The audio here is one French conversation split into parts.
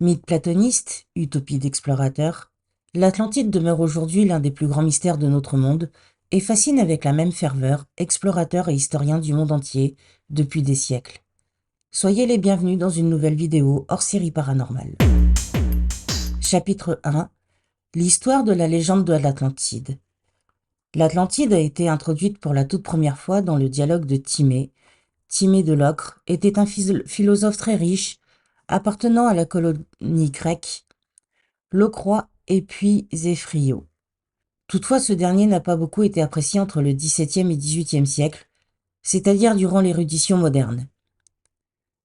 Mythe platoniste, utopie d'explorateur, l'Atlantide demeure aujourd'hui l'un des plus grands mystères de notre monde et fascine avec la même ferveur explorateurs et historiens du monde entier depuis des siècles. Soyez les bienvenus dans une nouvelle vidéo hors série paranormale. Chapitre 1. L'histoire de la légende de l'Atlantide. L'Atlantide a été introduite pour la toute première fois dans le dialogue de Timée. Timée de Locre était un philosophe très riche, appartenant à la colonie grecque Locroix et puis Zéphrio. Toutefois, ce dernier n'a pas beaucoup été apprécié entre le XVIIe et XVIIIe siècle, c'est-à-dire durant l'érudition moderne.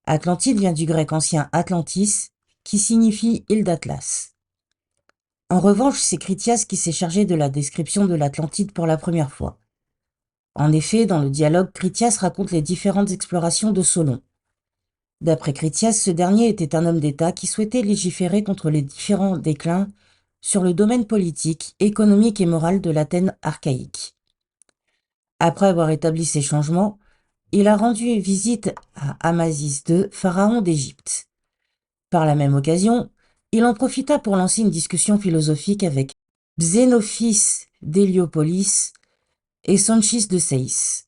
Atlantide vient du grec ancien Atlantis, qui signifie île d'Atlas. En revanche, c'est Critias qui s'est chargé de la description de l'Atlantide pour la première fois. En effet, dans le dialogue, Critias raconte les différentes explorations de Solon. D'après Critias, ce dernier était un homme d'État qui souhaitait légiférer contre les différents déclins sur le domaine politique, économique et moral de l'Athènes archaïque. Après avoir établi ces changements, il a rendu visite à Amasis II, pharaon d'Égypte. Par la même occasion, il en profita pour lancer une discussion philosophique avec Xénophis d'Héliopolis et Sanchis de Séis.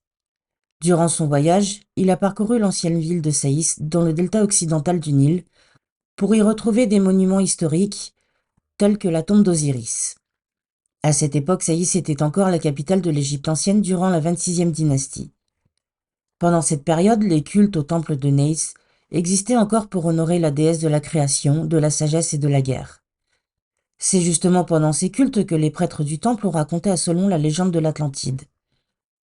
Durant son voyage, il a parcouru l'ancienne ville de Séis, dans le delta occidental du Nil, pour y retrouver des monuments historiques tels que la tombe d'Osiris. À cette époque, Séis était encore la capitale de l'Égypte ancienne durant la 26e dynastie. Pendant cette période, les cultes au temple de Neis existaient encore pour honorer la déesse de la création, de la sagesse et de la guerre. C'est justement pendant ces cultes que les prêtres du temple ont raconté à Solon la légende de l'Atlantide.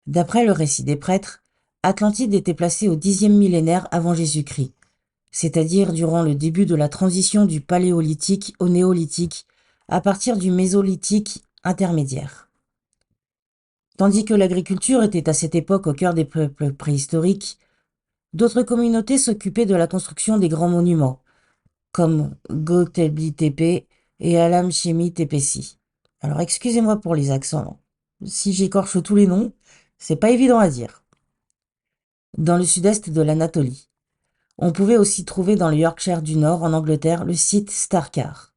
D'après le récit des prêtres, Atlantide était placée au 10e millénaire avant Jésus-Christ, c'est-à-dire durant le début de la transition du paléolithique au néolithique, à partir du mésolithique intermédiaire. Tandis que l'agriculture était à cette époque au cœur des peuples préhistoriques, d'autres communautés s'occupaient de la construction des grands monuments, comme Göbekli Tepe et Alam-Shemi Tepesi. Alors excusez-moi pour les accents, si j'écorche tous les noms, c'est pas évident à dire. Dans le sud-est de l'Anatolie, on pouvait aussi trouver dans le Yorkshire du Nord, en Angleterre, le site Starkar.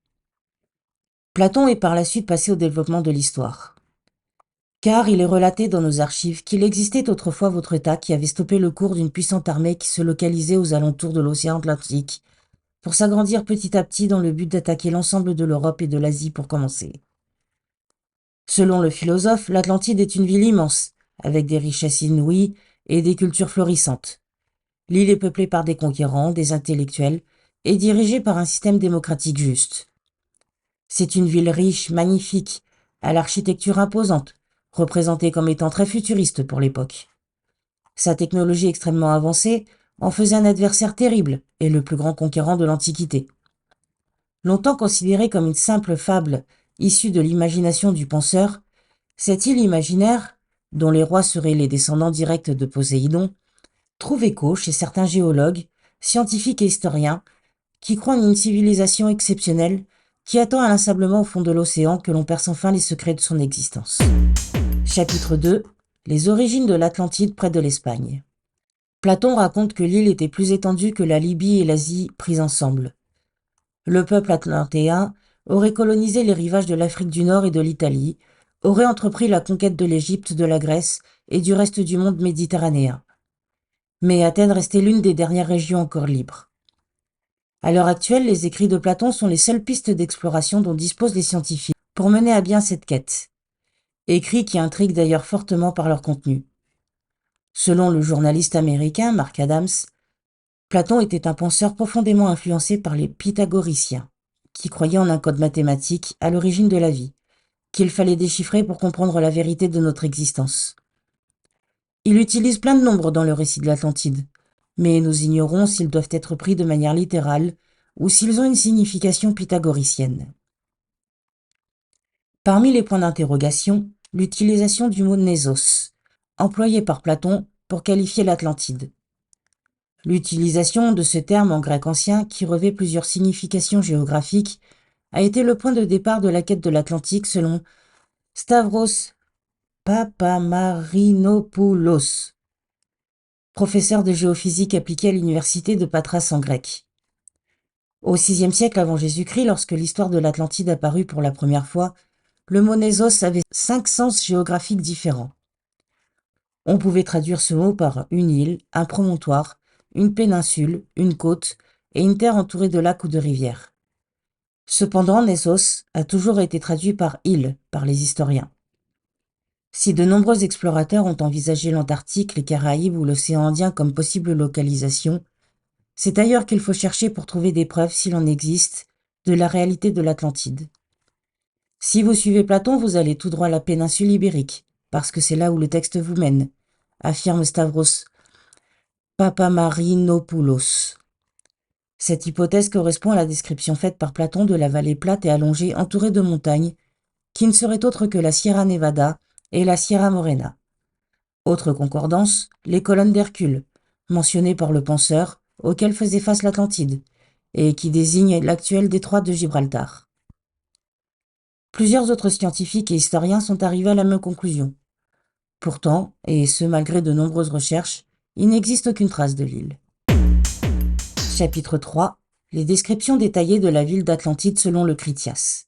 Platon est par la suite passé au développement de l'histoire. Car il est relaté dans nos archives qu'il existait autrefois votre État qui avait stoppé le cours d'une puissante armée qui se localisait aux alentours de l'océan Atlantique, pour s'agrandir petit à petit dans le but d'attaquer l'ensemble de l'Europe et de l'Asie pour commencer. Selon le philosophe, l'Atlantide est une ville immense, avec des richesses inouïes et des cultures florissantes. L'île est peuplée par des conquérants, des intellectuels, et dirigée par un système démocratique juste. C'est une ville riche, magnifique, à l'architecture imposante, représentée comme étant très futuriste pour l'époque. Sa technologie extrêmement avancée en faisait un adversaire terrible et le plus grand conquérant de l'Antiquité. Longtemps considérée comme une simple fable issue de l'imagination du penseur, cette île imaginaire, dont les rois seraient les descendants directs de Poséidon, trouve écho chez certains géologues, scientifiques et historiens qui croient en une civilisation exceptionnelle qui attend inlassablement au fond de l'océan que l'on perce enfin les secrets de son existence. Chapitre 2. Les origines de l'Atlantide près de l'Espagne. Platon raconte que l'île était plus étendue que la Libye et l'Asie prises ensemble. Le peuple atlantéen aurait colonisé les rivages de l'Afrique du Nord et de l'Italie, aurait entrepris la conquête de l'Égypte, de la Grèce et du reste du monde méditerranéen. Mais Athènes restait l'une des dernières régions encore libres. À l'heure actuelle, les écrits de Platon sont les seules pistes d'exploration dont disposent les scientifiques pour mener à bien cette quête. Écrits qui intriguent d'ailleurs fortement par leur contenu. Selon le journaliste américain Mark Adams, Platon était un penseur profondément influencé par les pythagoriciens, qui croyaient en un code mathématique à l'origine de la vie, qu'il fallait déchiffrer pour comprendre la vérité de notre existence. Il utilise plein de nombres dans le récit de l'Atlantide, mais nous ignorons s'ils doivent être pris de manière littérale ou s'ils ont une signification pythagoricienne. Parmi les points d'interrogation, l'utilisation du mot Nésos, employé par Platon pour qualifier l'Atlantide. L'utilisation de ce terme en grec ancien, qui revêt plusieurs significations géographiques, a été le point de départ de la quête de l'Atlantique selon Stavros Papamarinopoulos. professeur de géophysique appliquée à l'université de Patras en Grèce. Au VIe siècle avant Jésus-Christ, lorsque l'histoire de l'Atlantide apparut pour la première fois, le mot Nésos avait 5 sens géographiques différents. On pouvait traduire ce mot par une île, un promontoire, une péninsule, une côte et une terre entourée de lacs ou de rivières. Cependant, Nessos a toujours été traduit par île par les historiens. Si de nombreux explorateurs ont envisagé l'Antarctique, les Caraïbes ou l'océan Indien comme possible localisation, c'est ailleurs qu'il faut chercher pour trouver des preuves, s'il en existe, de la réalité de l'Atlantide. Si vous suivez Platon, vous allez tout droit à la péninsule ibérique, parce que c'est là où le texte vous mène, affirme Stavros Papamarinopoulos. Cette hypothèse correspond à la description faite par Platon de la vallée plate et allongée entourée de montagnes, qui ne serait autre que la Sierra Nevada et la Sierra Morena. Autre concordance, les colonnes d'Hercule, mentionnées par le penseur, auxquelles faisait face l'Atlantide, et qui désignent l'actuel détroit de Gibraltar. Plusieurs autres scientifiques et historiens sont arrivés à la même conclusion. Pourtant, et ce malgré de nombreuses recherches, il n'existe aucune trace de l'île. Chapitre 3. Les descriptions détaillées de la ville d'Atlantide selon le Critias.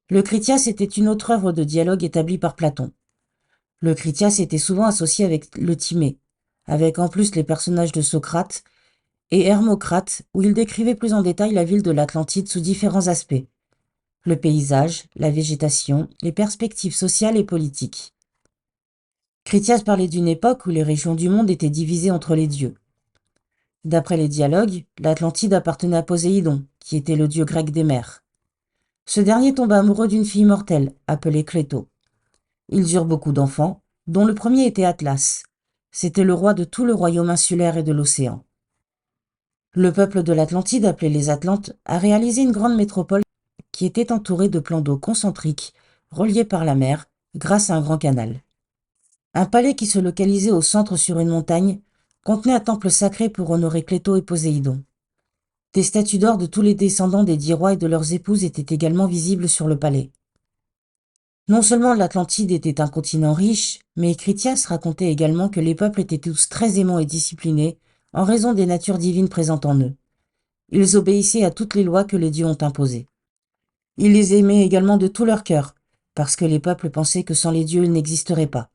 Le Critias était une autre œuvre de dialogue établie par Platon. Le Critias était souvent associé avec le Timée, avec en plus les personnages de Socrate et Hermocrate, où il décrivait plus en détail la ville de l'Atlantide sous différents aspects. Le paysage, la végétation, les perspectives sociales et politiques. Critias parlait d'une époque où les régions du monde étaient divisées entre les dieux. D'après les dialogues, l'Atlantide appartenait à Poséidon, qui était le dieu grec des mers. Ce dernier tomba amoureux d'une fille mortelle, appelée Cléto. Ils eurent beaucoup d'enfants, dont le premier était Atlas. C'était le roi de tout le royaume insulaire et de l'océan. Le peuple de l'Atlantide, appelé les Atlantes, a réalisé une grande métropole qui était entourée de plans d'eau concentriques, reliés par la mer, grâce à un grand canal. Un palais qui se localisait au centre sur une montagne contenait un temple sacré pour honorer Cléto et Poséidon. Des statues d'or de tous les descendants des 10 rois et de leurs épouses étaient également visibles sur le palais. Non seulement l'Atlantide était un continent riche, mais Critias racontait également que les peuples étaient tous très aimants et disciplinés en raison des natures divines présentes en eux. Ils obéissaient à toutes les lois que les dieux ont imposées. Ils les aimaient également de tout leur cœur, parce que les peuples pensaient que sans les dieux ils n'existeraient pas.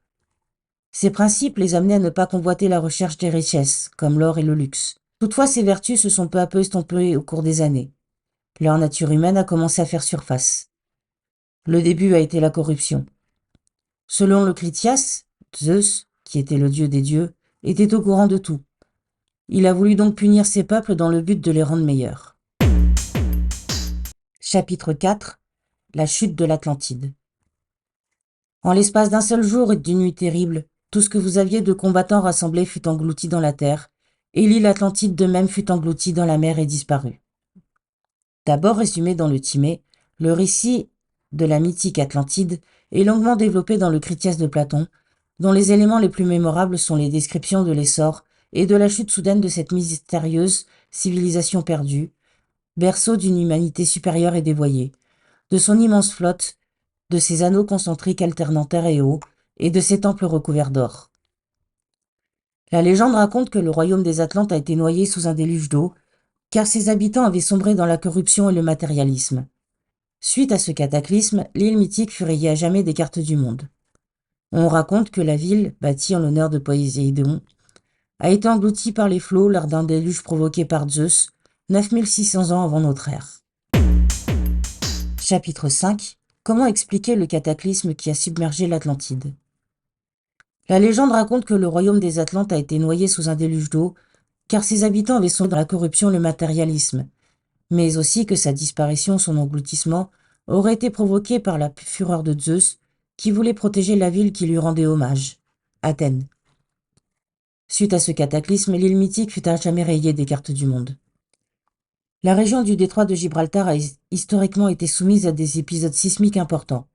Ces principes les amenaient à ne pas convoiter la recherche des richesses, comme l'or et le luxe. Toutefois, ces vertus se sont peu à peu estompées au cours des années. Leur nature humaine a commencé à faire surface. Le début a été la corruption. Selon le Critias, Zeus, qui était le dieu des dieux, était au courant de tout. Il a voulu donc punir ses peuples dans le but de les rendre meilleurs. Chapitre 4. La chute de l'Atlantide. En l'espace d'un seul jour et d'une nuit terrible, tout ce que vous aviez de combattants rassemblés fut englouti dans la terre, et l'île Atlantide de même fut engloutie dans la mer et disparut. D'abord résumé dans le Timée, le récit de la mythique Atlantide est longuement développé dans le Critias de Platon, dont les éléments les plus mémorables sont les descriptions de l'essor et de la chute soudaine de cette mystérieuse civilisation perdue, berceau d'une humanité supérieure et dévoyée, de son immense flotte, de ses anneaux concentriques alternant terre et eau, et de ses temples recouverts d'or. La légende raconte que le royaume des Atlantes a été noyé sous un déluge d'eau, car ses habitants avaient sombré dans la corruption et le matérialisme. Suite à ce cataclysme, l'île mythique fut rayée à jamais des cartes du monde. On raconte que la ville, bâtie en l'honneur de Poséidon, a été engloutie par les flots lors d'un déluge provoqué par Zeus, 9600 ans avant notre ère. Chapitre 5. Comment expliquer le cataclysme qui a submergé l'Atlantide? La légende raconte que le royaume des Atlantes a été noyé sous un déluge d'eau, car ses habitants avaient sombré dans la corruption et le matérialisme, mais aussi que sa disparition, son engloutissement, aurait été provoqué par la fureur de Zeus, qui voulait protéger la ville qui lui rendait hommage, Athènes. Suite à ce cataclysme, l'île mythique fut à jamais rayée des cartes du monde. La région du détroit de Gibraltar a historiquement été soumise à des épisodes sismiques importants.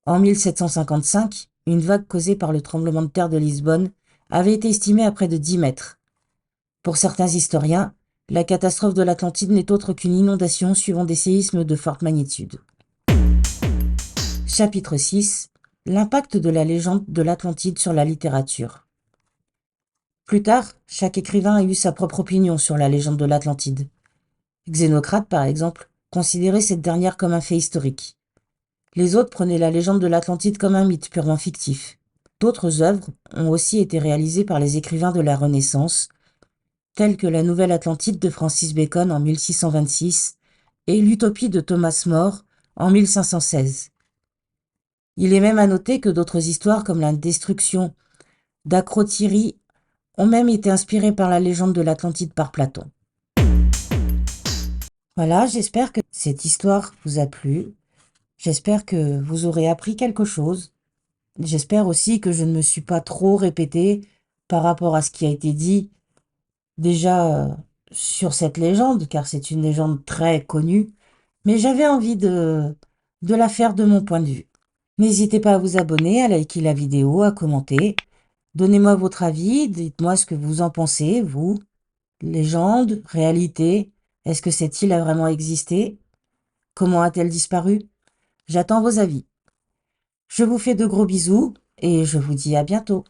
En 1755, une vague causée par le tremblement de terre de Lisbonne avait été estimée à près de 10 mètres. Pour certains historiens, la catastrophe de l'Atlantide n'est autre qu'une inondation suivant des séismes de forte magnitude. Chapitre 6. L'impact de la légende de l'Atlantide sur la littérature. Plus tard, chaque écrivain a eu sa propre opinion sur la légende de l'Atlantide. Xénocrate, par exemple, considérait cette dernière comme un fait historique. Les autres prenaient la légende de l'Atlantide comme un mythe purement fictif. D'autres œuvres ont aussi été réalisées par les écrivains de la Renaissance, telles que la Nouvelle Atlantide de Francis Bacon en 1626 et l'Utopie de Thomas More en 1516. Il est même à noter que d'autres histoires comme la destruction d'Akrotiri ont même été inspirées par la légende de l'Atlantide par Platon. Voilà, j'espère que cette histoire vous a plu. J'espère que vous aurez appris quelque chose. J'espère aussi que je ne me suis pas trop répétée par rapport à ce qui a été dit déjà sur cette légende, car c'est une légende très connue, mais j'avais envie de la faire de mon point de vue. N'hésitez pas à vous abonner, à liker la vidéo, à commenter. Donnez-moi votre avis, dites-moi ce que vous en pensez, vous. Légende, réalité, est-ce que cette île a vraiment existé? Comment a-t-elle disparu? J'attends vos avis. Je vous fais de gros bisous et je vous dis à bientôt.